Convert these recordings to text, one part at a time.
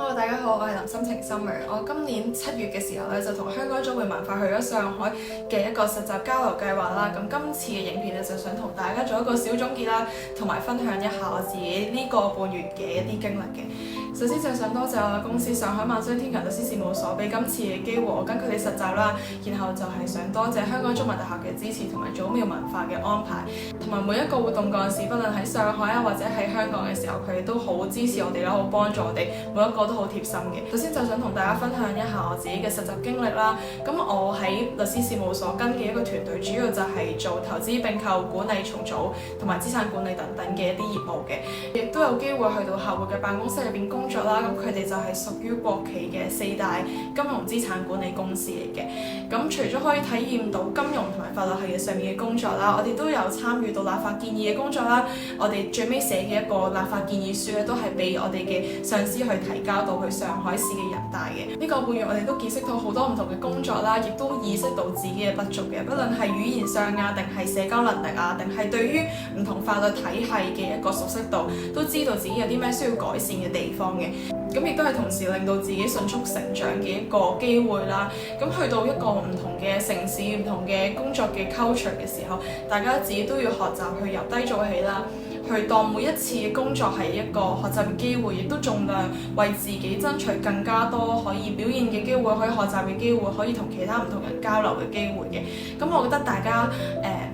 Hello，大家好，我係林心晴 Summer。我今年7月嘅時候咧，就同香港中匯文化去咗上海嘅一個實習交流計劃啦。咁今次嘅影片咧，就想同大家做一個小總結啦，同埋分享一下我自己呢個半月嘅一啲經歷嘅。首先就想多謝我嘅公司上海萬商天強律師事務所俾今次嘅機會我跟佢哋實習啦。然後就係想多謝香港中文大學嘅支持同埋祖廟文化嘅安排，同埋每一個活動幹事，不論喺上海啊或者喺香港嘅時候，佢哋都好支持我哋啦，好幫助我哋，每一個都好貼心嘅。首先就想同大家分享一下我自己嘅實習經歷啦。咁我喺律師事務所跟嘅一個團隊，主要就係做投資併購、管理重組同埋資產管理等等嘅一啲業務嘅，亦都有機會去到客戶嘅辦公室入邊工作啦。咁佢哋就係屬於國企嘅4大金融資產管理公司嚟嘅。咁除咗可以體驗到金融同埋法律系嘅上面嘅工作啦，我哋都有參與到立法建議嘅工作啦。我哋最尾寫嘅一個立法建議書咧，都係俾我哋嘅上司去提交到去上海市嘅人大嘅。呢個半月我哋都見識到好多唔同嘅工作啦，亦都意識到自己嘅不足嘅，不論係語言上啊，定係社交能力啊，定係對於唔同法律體系嘅一個熟悉度，都知道自己有啲咩需要改善嘅地方嘅。咁亦都係同時令到自己迅速成長嘅一個機會啦。咁去到一個唔同嘅城市、唔同嘅工作嘅 culture 嘅時候，大家自己都要學習去由低做起啦，去當每一次嘅工作係一個學習嘅機會，亦都盡量為自己爭取更加多可以表現嘅機會，可以學習嘅機會，可以同其他唔同人交流嘅機會嘅。咁我覺得大家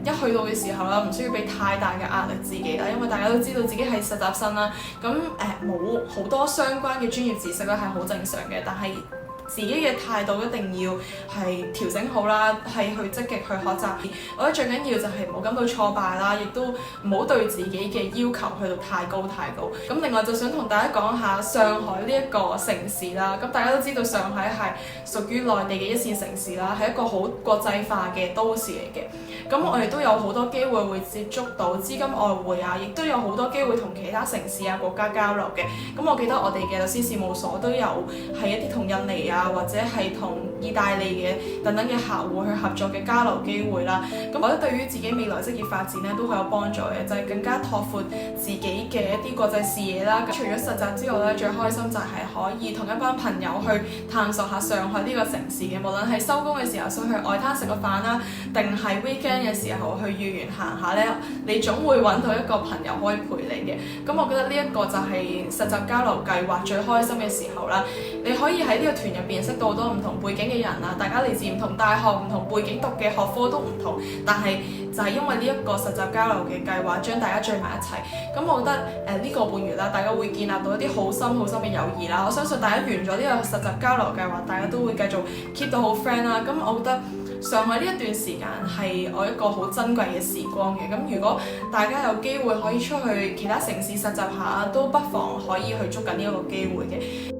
一去到嘅時候啦，唔需要俾太大嘅壓力自己啦，因為大家都知道自己係實習生啦，咁冇好多相關嘅專業知識咧係好正常嘅，但係自己嘅態度一定要係調整好啦，係去積極去學習。我覺得最緊要就係唔好感到挫敗啦，亦都唔好對自己嘅要求去到太高。咁另外就想同大家講下上海呢一個城市啦。咁大家都知道上海係屬於內地嘅一線城市啦，係一個好國際化嘅都市嚟嘅。咁我哋都有好多機會會接觸到資金外匯啊，亦都有好多機會同其他城市啊國家交流嘅。咁我記得我哋嘅律師事務所都有係一啲同印尼啊，或者係同意大利嘅等等嘅客戶去合作嘅交流機會啦。咁我覺得對於自己未來職業發展咧都好有幫助嘅，就係更加拓闊自己嘅一啲國際視野啦。除咗實習之外咧，最開心就係可以同一班朋友去探索下上海呢個城市嘅，無論係收工嘅時候想去外灘食個飯啦，定係 weekend 嘅時候去豫園行下咧，你總會揾到一個朋友可以陪你嘅。咁我覺得呢一個就係實習交流計劃最開心嘅時候啦。你可以喺呢個團入邊識到好多唔同背景嘅人啊，大家嚟自唔同大學、唔同背景讀嘅學科都唔同，但係就係因為呢一個實習交流嘅計劃將大家聚埋一齊。咁我覺得呢個半月啦，大家會建立到一啲好深嘅友誼啦。我相信大家完咗呢個實習交流計劃，大家都會繼續 keep 到好 friend 啦。咁我覺得上海呢一段時間係我一個好珍貴嘅時光嘅。咁如果大家有機會可以出去其他城市實習下，都不妨可以去捉緊呢一個機會嘅。